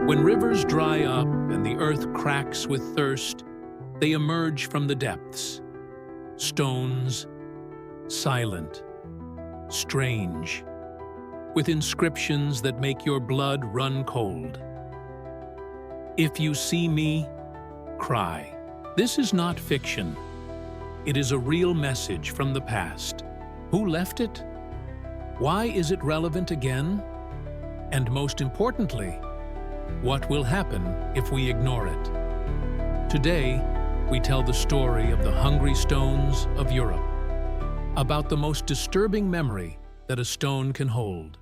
When rivers dry up and the earth cracks with thirst, they emerge from the depths. Stones, silent, strange, with inscriptions that make your blood run cold. If you see me, cry. This is not fiction. It is a real message from the past. Who left it? Why is it relevant again? And most importantly, what will happen if we ignore it? Today, we tell the story of the hungry stones of Europe, about the most disturbing memory that a stone can hold.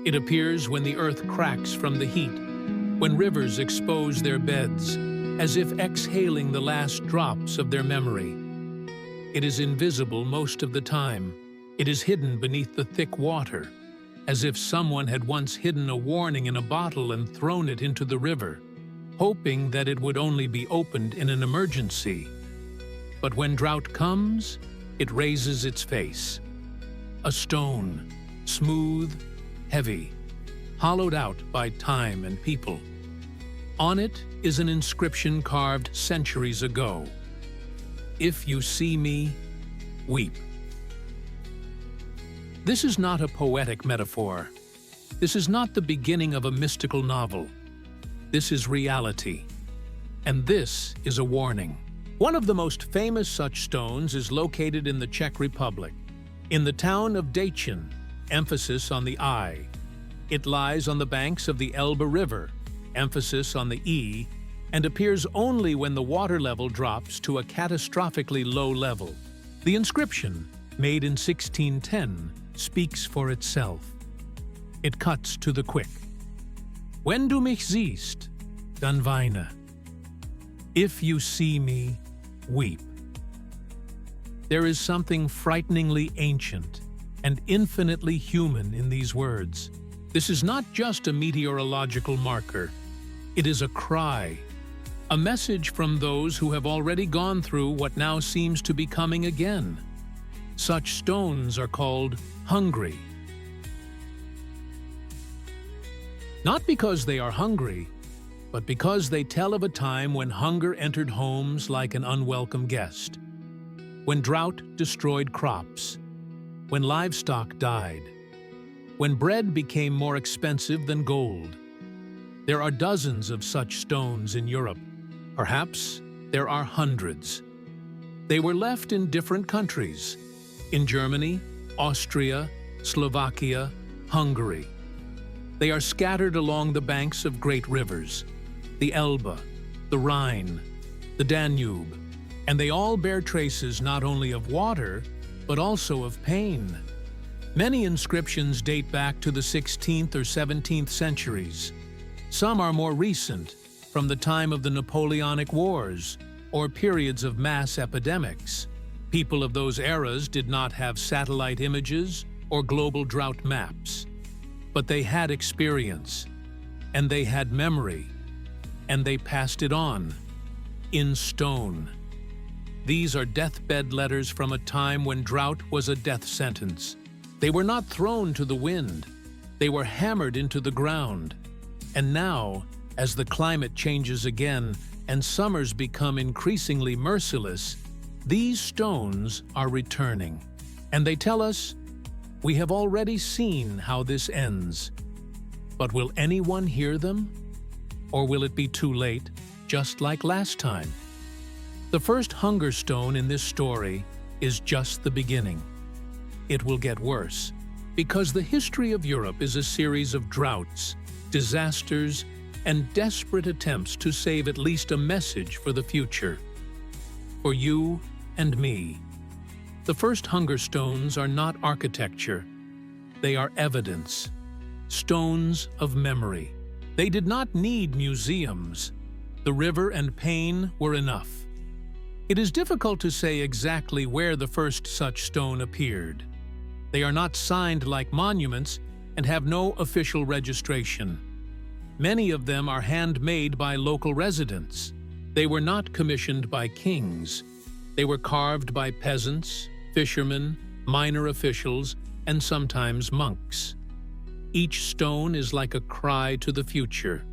It appears when the earth cracks from the heat, when rivers expose their beds, as if exhaling the last drops of their memory. It is invisible most of the time. It is hidden beneath the thick water, as if someone had once hidden a warning in a bottle and thrown it into the river, hoping that it would only be opened in an emergency. But when drought comes, it raises its face. A stone, smooth, heavy, hollowed out by time and people. On it is an inscription carved centuries ago. If you see me, weep. This is not a poetic metaphor. This is not the beginning of a mystical novel. This is reality. And this is a warning. One of the most famous such stones is located in the Czech Republic, in the town of Děčín, emphasis on the I. It lies on the banks of the Elbe River, emphasis on the E, and appears only when the water level drops to a catastrophically low level. The inscription, made in 1610, speaks for itself. It cuts to the quick. Wenn du mich siehst, dann weine. If you see me, weep. There is something frighteningly ancient and infinitely human in these words. This is not just a meteorological marker. It is a cry, a message from those who have already gone through what now seems to be coming again. Such stones are called hungry. Not because they are hungry, but because they tell of a time when hunger entered homes like an unwelcome guest, when drought destroyed crops, when livestock died, when bread became more expensive than gold. There are dozens of such stones in Europe. Perhaps there are hundreds. They were left in different countries, in Germany, Austria, Slovakia, Hungary. They are scattered along the banks of great rivers, the Elbe, the Rhine, the Danube, and they all bear traces not only of water, but also of pain. Many inscriptions date back to the 16th or 17th centuries. Some are more recent, from the time of the Napoleonic Wars, or periods of mass epidemics. People of those eras did not have satellite images or global drought maps. But they had experience, and they had memory, and they passed it on, in stone. These are deathbed letters from a time when drought was a death sentence. They were not thrown to the wind. They were hammered into the ground. And now, as the climate changes again and summers become increasingly merciless, these stones are returning. And they tell us, we have already seen how this ends. But will anyone hear them? Or will it be too late, just like last time? The first hunger stone in this story is just the beginning. It will get worse, because the history of Europe is a series of droughts, disasters, and desperate attempts to save at least a message for the future. For you and me. The first hunger stones are not architecture. They are evidence. Stones of memory. They did not need museums. The river and pain were enough. It is difficult to say exactly where the first such stone appeared. They are not signed like monuments and have no official registration. Many of them are handmade by local residents. They were not commissioned by kings. They were carved by peasants, fishermen, minor officials, and sometimes monks. Each stone is like a cry to the future.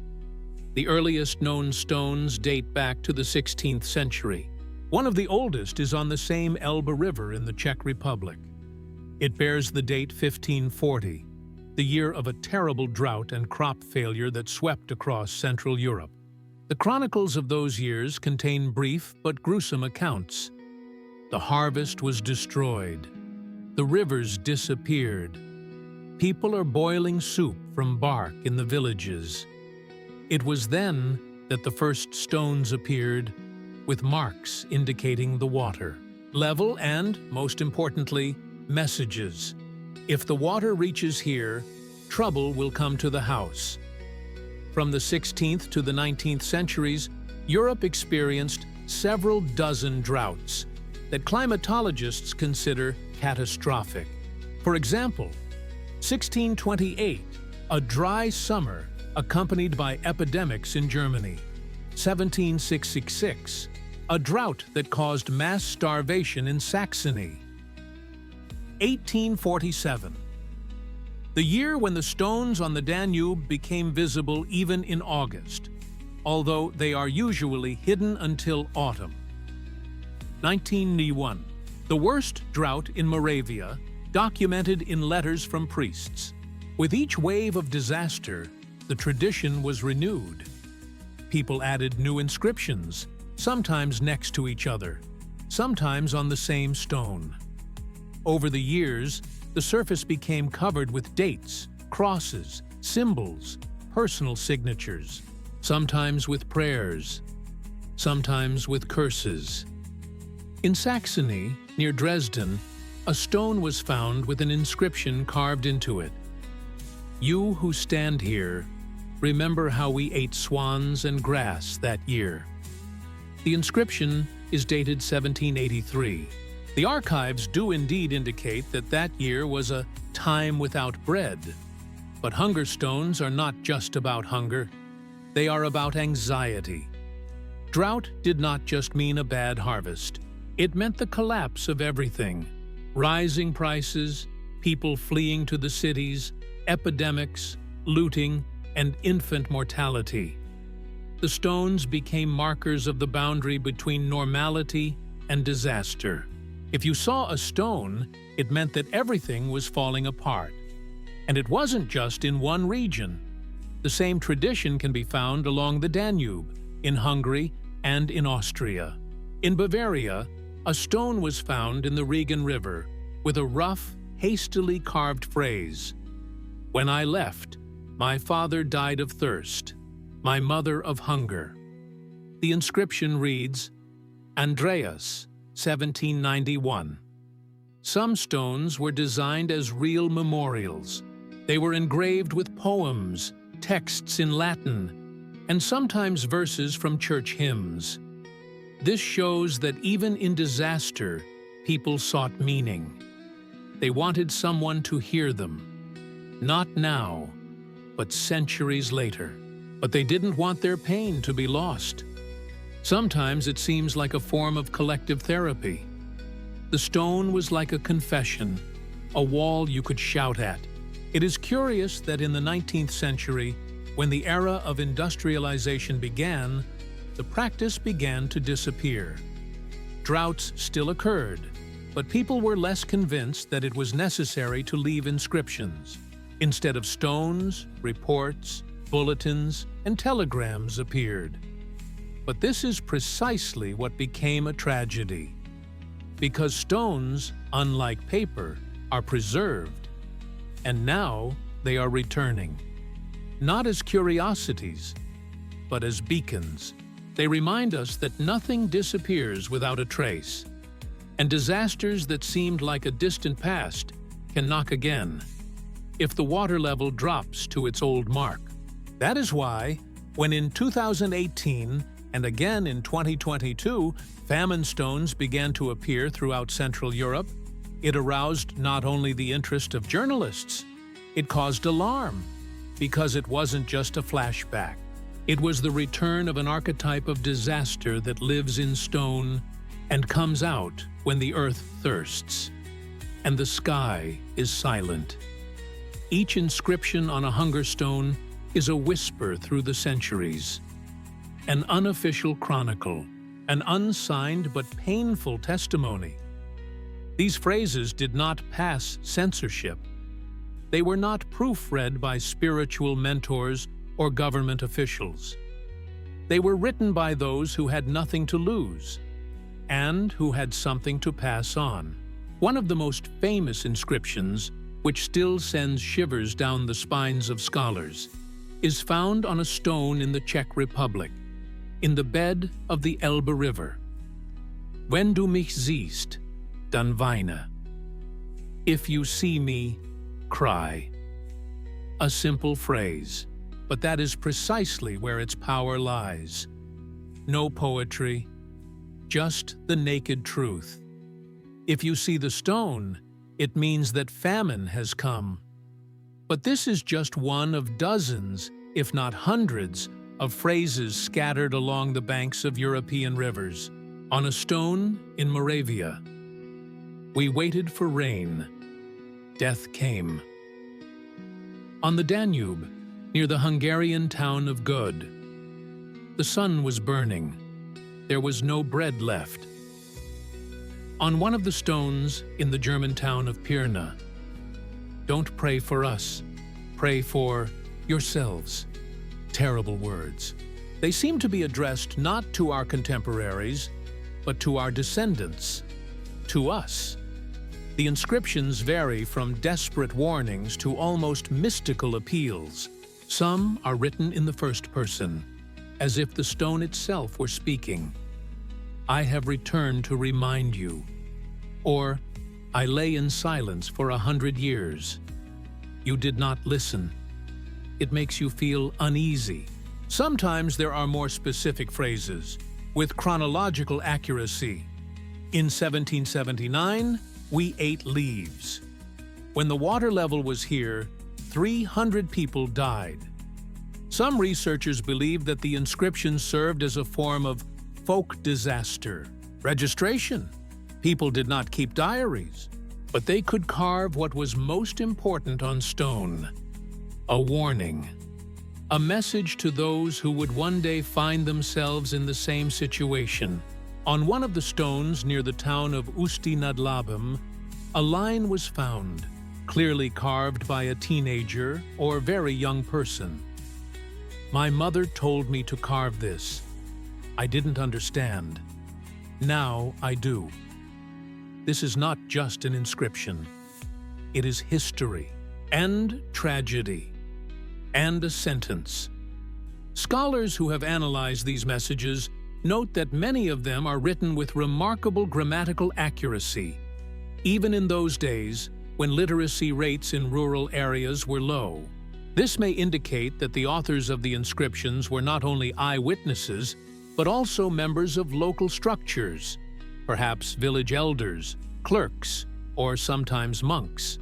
The earliest known stones date back to the 16th century. One of the oldest is on the same Elbe River in the Czech Republic. It bears the date 1540, the year of a terrible drought and crop failure that swept across Central Europe. The chronicles of those years contain brief but gruesome accounts. The harvest was destroyed. The rivers disappeared. People are boiling soup from bark in the villages. It was then that the first stones appeared, with marks indicating the water, level and, most importantly, messages. If the water reaches here, trouble will come to the house. From the 16th to the 19th centuries, Europe experienced several dozen droughts that climatologists consider catastrophic. For example, 1628, a dry summer accompanied by epidemics in Germany. 1766, a drought that caused mass starvation in Saxony. 1847, the year when the stones on the Danube became visible even in August, although they are usually hidden until autumn. 1901, the worst drought in Moravia, documented in letters from priests. With each wave of disaster, the tradition was renewed. People added new inscriptions, sometimes next to each other, sometimes on the same stone. Over the years, the surface became covered with dates, crosses, symbols, personal signatures, sometimes with prayers, sometimes with curses. In Saxony, near Dresden, a stone was found with an inscription carved into it. "You who stand here, remember how we ate swans and grass that year." The inscription is dated 1783. The archives do indeed indicate that that year was a time without bread. But hunger stones are not just about hunger. They are about anxiety. Drought did not just mean a bad harvest. It meant the collapse of everything. Rising prices, people fleeing to the cities, epidemics, looting, and infant mortality. The stones became markers of the boundary between normality and disaster. If you saw a stone, it meant that everything was falling apart. And it wasn't just in one region. The same tradition can be found along the Danube, in Hungary, and in Austria. In Bavaria, a stone was found in the Regen River with a rough, hastily carved phrase, "When I left, my father died of thirst, my mother of hunger." The inscription reads, Andreas, 1791. Some stones were designed as real memorials. They were engraved with poems, texts in Latin, and sometimes verses from church hymns. This shows that even in disaster, people sought meaning. They wanted someone to hear them. Not now, but centuries later. But they didn't want their pain to be lost. Sometimes it seems like a form of collective therapy. The stone was like a confession, a wall you could shout at. It is curious that in the 19th century, when the era of industrialization began, the practice began to disappear. Droughts still occurred, but people were less convinced that it was necessary to leave inscriptions. Instead of stones, reports, bulletins, and telegrams appeared. But this is precisely what became a tragedy. Because stones, unlike paper, are preserved, and now they are returning. Not as curiosities, but as beacons. They remind us that nothing disappears without a trace, and disasters that seemed like a distant past can knock again if the water level drops to its old mark. That is why, when in 2018 and again in 2022, famine stones began to appear throughout Central Europe, it aroused not only the interest of journalists, it caused alarm, because it wasn't just a flashback. It was the return of an archetype of disaster that lives in stone and comes out when the earth thirsts, and the sky is silent. Each inscription on a hunger stone is a whisper through the centuries, an unofficial chronicle, an unsigned but painful testimony. These phrases did not pass censorship. They were not proofread by spiritual mentors or government officials. They were written by those who had nothing to lose and who had something to pass on. One of the most famous inscriptions, which still sends shivers down the spines of scholars, is found on a stone in the Czech Republic, in the bed of the Elbe River. Wenn du mich siehst, dann weine. If you see me, cry. A simple phrase, but that is precisely where its power lies. No poetry, just the naked truth. If you see the stone, it means that famine has come. But this is just one of dozens, if not hundreds, of phrases scattered along the banks of European rivers. On a stone in Moravia, we waited for rain. Death came. On the Danube, near the Hungarian town of Good, the sun was burning. There was no bread left. On one of the stones in the German town of Pirna, don't pray for us, pray for yourselves. Terrible words. They seem to be addressed not to our contemporaries, but to our descendants, to us. The inscriptions vary from desperate warnings to almost mystical appeals. Some are written in the first person, as if the stone itself were speaking. I have returned to remind you. Or, I lay in silence for 100 years. You did not listen. It makes you feel uneasy. Sometimes there are more specific phrases, with chronological accuracy. In 1779, we ate leaves. When the water level was here, 300 people died. Some researchers believe that the inscription served as a form of folk disaster registration. People did not keep diaries, but they could carve what was most important on stone: a warning, a message to those who would one day find themselves in the same situation. On one of the stones near the town of Ústí nad Labem, a line was found, clearly carved by a teenager or very young person. My mother told me to carve this. I didn't understand. Now I do. This is not just an inscription. It is history and tragedy and a sentence. Scholars who have analyzed these messages note that many of them are written with remarkable grammatical accuracy, even in those days when literacy rates in rural areas were low. This may indicate that the authors of the inscriptions were not only eyewitnesses, but also members of local structures, perhaps village elders, clerks, or sometimes monks.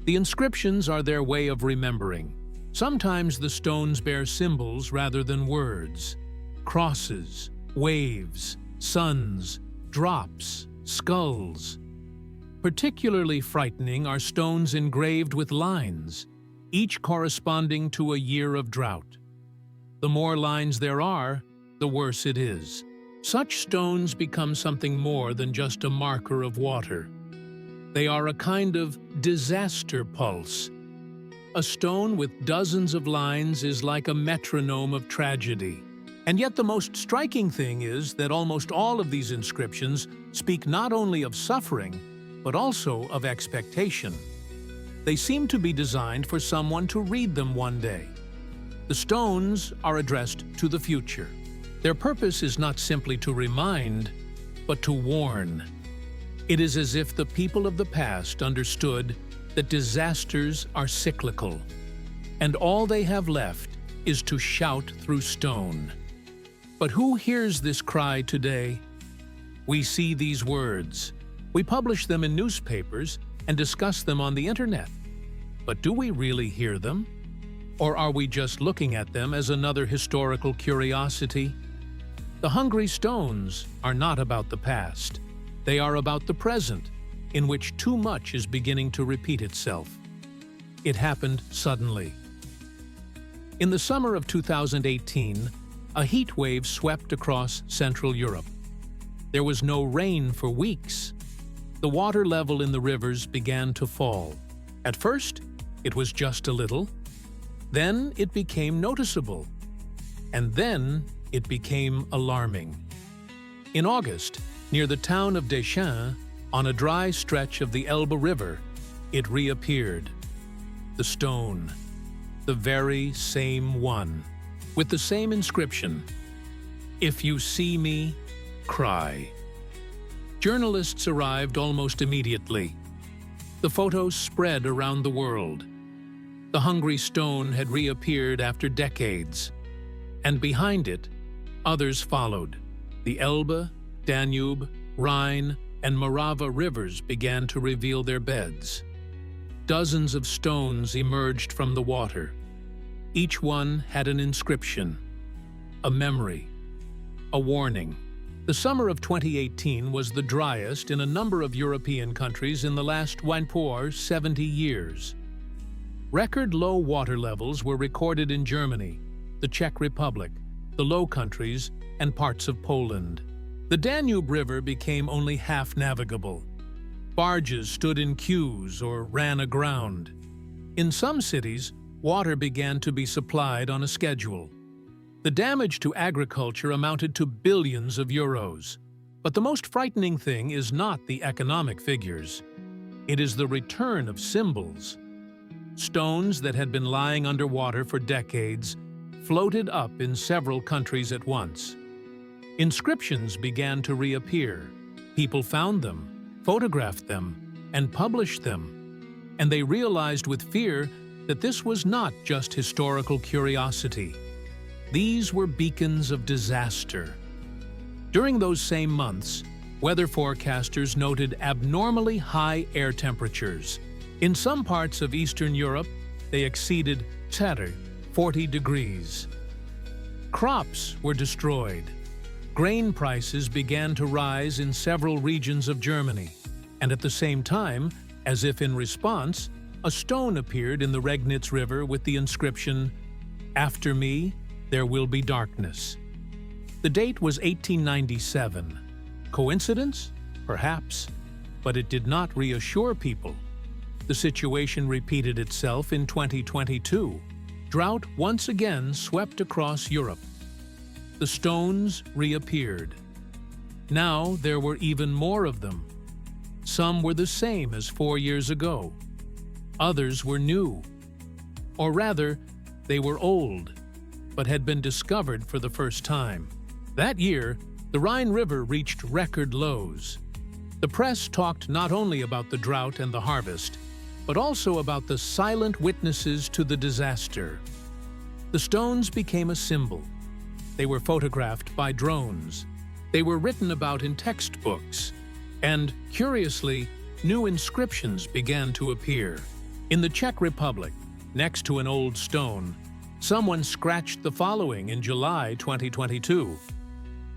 The inscriptions are their way of remembering. Sometimes the stones bear symbols rather than words: crosses, waves, suns, drops, skulls. Particularly frightening are stones engraved with lines, each corresponding to a year of drought. The more lines there are, the worse it is. Such stones become something more than just a marker of water. They are a kind of disaster pulse. A stone with dozens of lines is like a metronome of tragedy. And yet the most striking thing is that almost all of these inscriptions speak not only of suffering, but also of expectation. They seem to be designed for someone to read them one day. The stones are addressed to the future. Their purpose is not simply to remind, but to warn. It is as if the people of the past understood that disasters are cyclical, and all they have left is to shout through stone. But who hears this cry today? We see these words. We publish them in newspapers and discuss them on the internet. But do we really hear them? Or are we just looking at them as another historical curiosity? The hungry stones are not about the past. They are about the present, in which too much is beginning to repeat itself. It happened suddenly. In the summer of 2018, a heat wave swept across Central Europe. There was no rain for weeks. The water level in the rivers began to fall. At first, it was just a little. Then it became noticeable. And then it became alarming. In August, near the town of Deschamps, on a dry stretch of the Elbe River, it reappeared. The stone. The very same one. With the same inscription, "If you see me, cry." Journalists arrived almost immediately. The photos spread around the world. The hungry stone had reappeared after decades. And behind it, others followed. The Elbe, Danube, Rhine, and Morava rivers began to reveal their beds. Dozens of stones emerged from the water. Each one had an inscription, a memory, a warning. The summer of 2018 was the driest in a number of European countries in the last 70 years. Record low water levels were recorded in Germany, the Czech Republic, the Low Countries, and parts of Poland. The Danube River became only half navigable. Barges stood in queues or ran aground. In some cities, water began to be supplied on a schedule. The damage to agriculture amounted to billions of euros. But the most frightening thing is not the economic figures. It is the return of symbols. Stones that had been lying underwater for decades floated up in several countries at once. Inscriptions began to reappear. People found them, photographed them, and published them. And they realized with fear that this was not just historical curiosity. These were beacons of disaster. During those same months, weather forecasters noted abnormally high air temperatures. In some parts of Eastern Europe, they exceeded 40 degrees. Crops were destroyed. Grain prices began to rise in several regions of Germany. And at the same time, as if in response, a stone appeared in the Regnitz River with the inscription, "After me, there will be darkness." The date was 1897. Coincidence? Perhaps. But it did not reassure people. The situation repeated itself in 2022. Drought once again swept across Europe. The stones reappeared. Now there were even more of them. Some were the same as 4 years ago. Others were new. Or rather, they were old, but had been discovered for the first time. That year, the Rhine River reached record lows. The press talked not only about the drought and the harvest, but also about the silent witnesses to the disaster. The stones became a symbol. They were photographed by drones. They were written about in textbooks. And, curiously, new inscriptions began to appear. In the Czech Republic, next to an old stone, someone scratched the following in July 2022.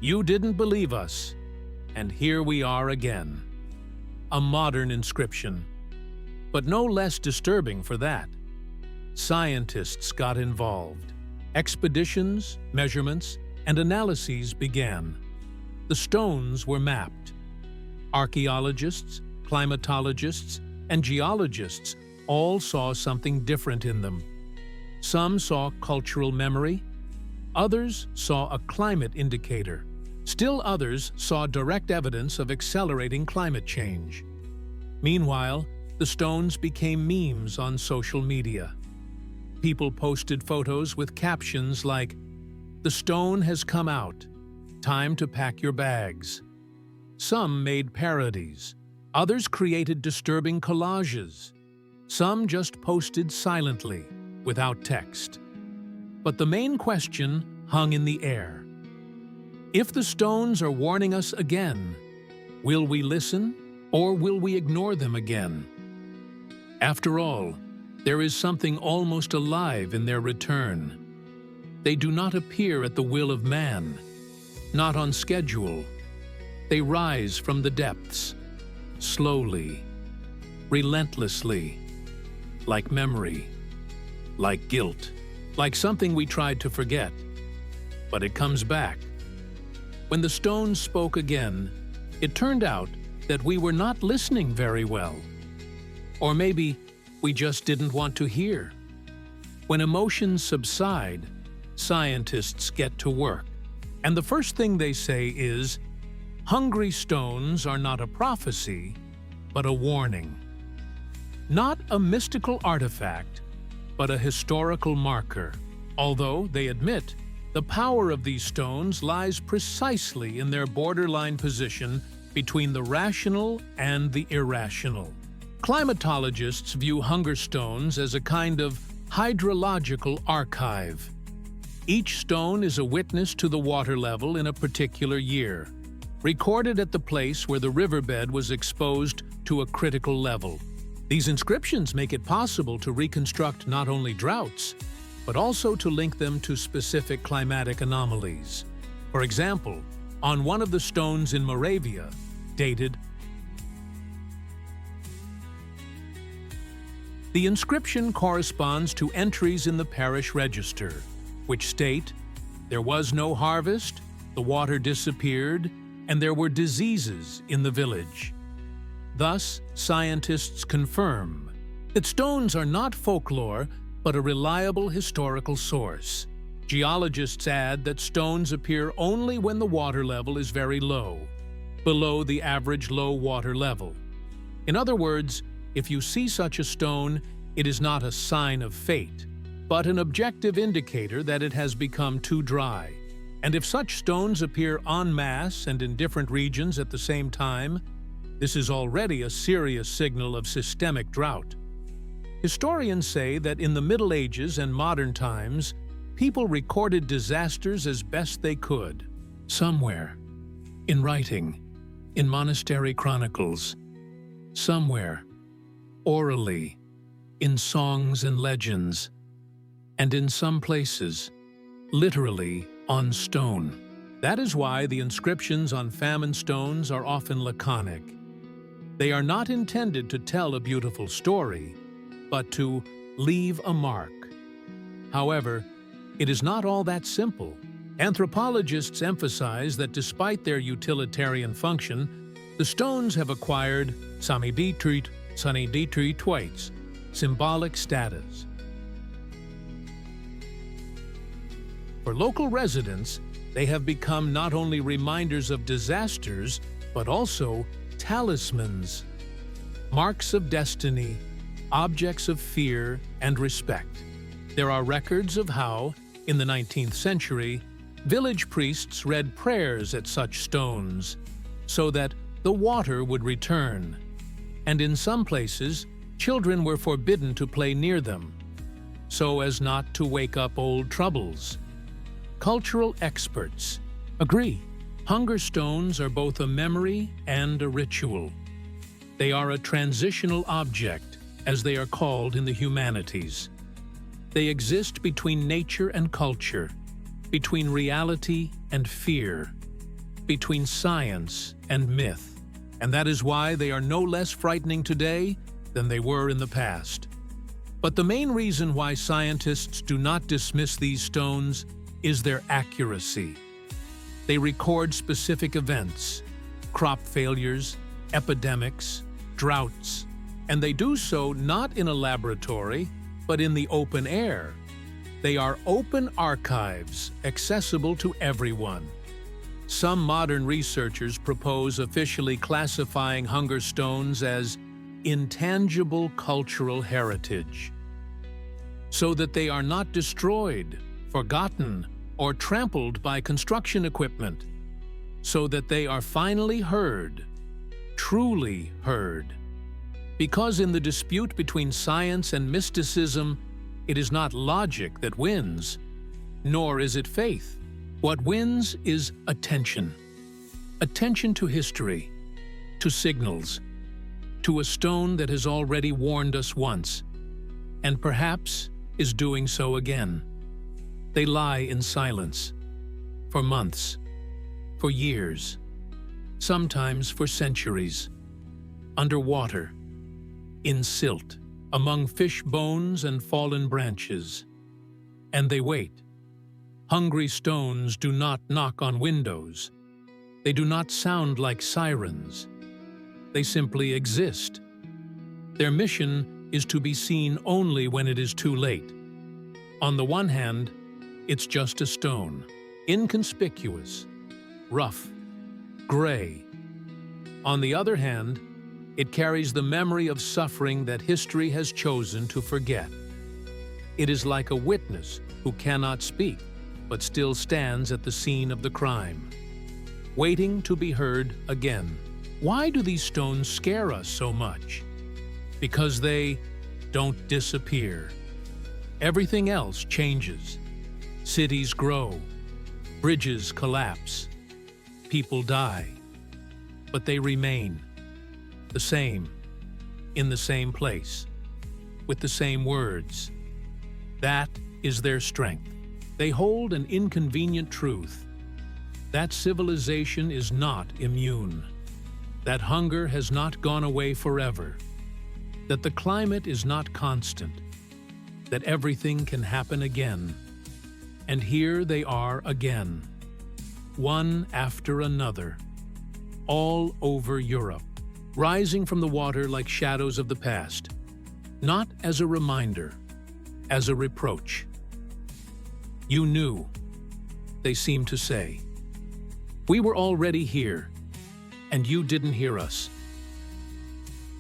"You didn't believe us, and here we are again." A modern inscription. But no less disturbing for that. Scientists got involved. Expeditions, measurements, and analyses began. The stones were mapped. Archaeologists, climatologists, and geologists all saw something different in them. Some saw cultural memory. Others saw a climate indicator. Still others saw direct evidence of accelerating climate change. Meanwhile, the stones became memes on social media. People posted photos with captions like, "The stone has come out. Time to pack your bags." Some made parodies. Others created disturbing collages. Some just posted silently, without text. But the main question hung in the air. If the stones are warning us again, will we listen or will we ignore them again? After all, there is something almost alive in their return. They do not appear at the will of man, not on schedule. They rise from the depths, slowly, relentlessly, like memory, like guilt, like something we tried to forget. But it comes back. When the stones spoke again, it turned out that we were not listening very well. Or maybe we just didn't want to hear. When emotions subside, scientists get to work. And the first thing they say is, hungry stones are not a prophecy, but a warning. Not a mystical artifact, but a historical marker. Although, they admit, the power of these stones lies precisely in their borderline position between the rational and the irrational. Climatologists view hunger stones as a kind of hydrological archive. Each stone is a witness to the water level in a particular year, recorded at the place where the riverbed was exposed to a critical level. These inscriptions make it possible to reconstruct not only droughts, but also to link them to specific climatic anomalies. For example, on one of the stones in Moravia, dated, the inscription corresponds to entries in the parish register, which state, "There was no harvest, the water disappeared, and there were diseases in the village." Thus, scientists confirm that stones are not folklore, but a reliable historical source. Geologists add that stones appear only when the water level is very low, below the average low water level. In other words, if you see such a stone, it is not a sign of fate, but an objective indicator that it has become too dry. And if such stones appear en masse and in different regions at the same time, this is already a serious signal of systemic drought. Historians say that in the Middle Ages and modern times, people recorded disasters as best they could. Somewhere, in writing, in monastery chronicles, somewhere, orally, in songs and legends, and in some places, literally on stone. That is why the inscriptions on famine stones are often laconic. They are not intended to tell a beautiful story, but to leave a mark. However, it is not all that simple. Anthropologists emphasize that despite their utilitarian function, the stones have acquired samiditrit twaits, symbolic status. For local residents, they have become not only reminders of disasters, but also talismans, marks of destiny, objects of fear and respect. There are records of how, in the 19th century, village priests read prayers at such stones so that the water would return, and in some places, children were forbidden to play near them, so as not to wake up old troubles. Cultural experts agree. Hunger stones are both a memory and a ritual. They are a transitional object, as they are called in the humanities. They exist between nature and culture, between reality and fear, between science and myth. And that is why they are no less frightening today than they were in the past. But the main reason why scientists do not dismiss these stones is their accuracy. They record specific events, crop failures, epidemics, droughts, and they do so not in a laboratory, but in the open air. They are open archives, accessible to everyone. Some modern researchers propose officially classifying hunger stones as intangible cultural heritage, so that they are not destroyed, forgotten, or trampled by construction equipment, so that they are finally heard, truly heard. Because in the dispute between science and mysticism, it is not logic that wins, nor is it faith. What wins is attention. Attention to history, to signals, to a stone that has already warned us once, and perhaps is doing so again. They lie in silence, for months, for years, sometimes for centuries, underwater, in silt, among fish bones and fallen branches. And they wait. Hungry stones do not knock on windows. They do not sound like sirens. They simply exist. Their mission is to be seen only when it is too late. On the one hand, it's just a stone, inconspicuous, rough, gray. On the other hand, it carries the memory of suffering that history has chosen to forget. It is like a witness who cannot speak, but still stands at the scene of the crime, waiting to be heard again. Why do these stones scare us so much? Because they don't disappear. Everything else changes. Cities grow, bridges collapse, people die, but they remain the same, in the same place, with the same words. That is their strength. They hold an inconvenient truth: that civilization is not immune, that hunger has not gone away forever, that the climate is not constant, that everything can happen again. And here they are again, one after another, all over Europe, rising from the water like shadows of the past, not as a reminder, as a reproach. You knew, they seem to say. We were already here, and you didn't hear us.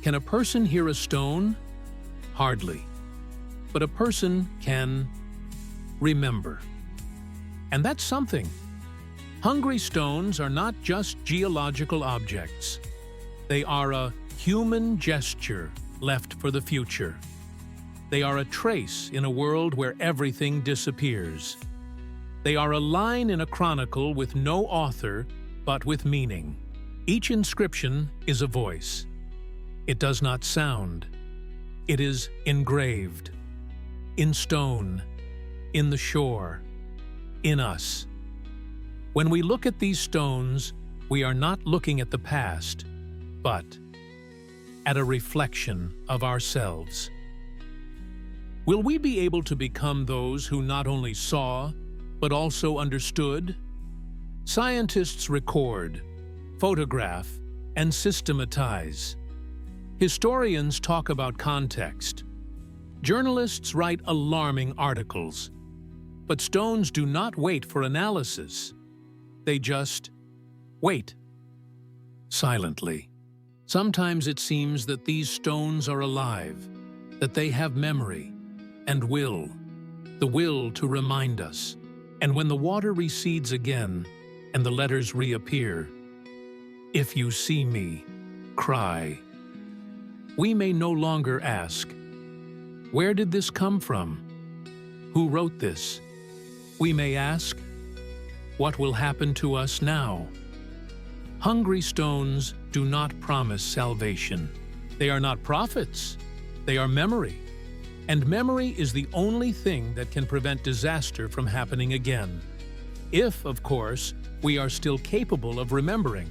Can a person hear a stone? Hardly. But a person can remember. And that's something. Hungry stones are not just geological objects. They are a human gesture left for the future. They are a trace in a world where everything disappears. They are a line in a chronicle with no author, but with meaning. Each inscription is a voice. It does not sound. It is engraved. In stone, in the shore, in us. When we look at these stones, we are not looking at the past, but at a reflection of ourselves. Will we be able to become those who not only saw, but also understood? Scientists record, photograph, and systematize. Historians talk about context. Journalists write alarming articles. But stones do not wait for analysis. They just wait. Silently. Sometimes it seems that these stones are alive, that they have memory and will, the will to remind us. And when the water recedes again and the letters reappear, if you see me, cry. We may no longer ask, where did this come from? Who wrote this? We may ask, what will happen to us now? Hungry stones do not promise salvation. They are not prophets. They are memory. And memory is the only thing that can prevent disaster from happening again. If, of course, we are still capable of remembering.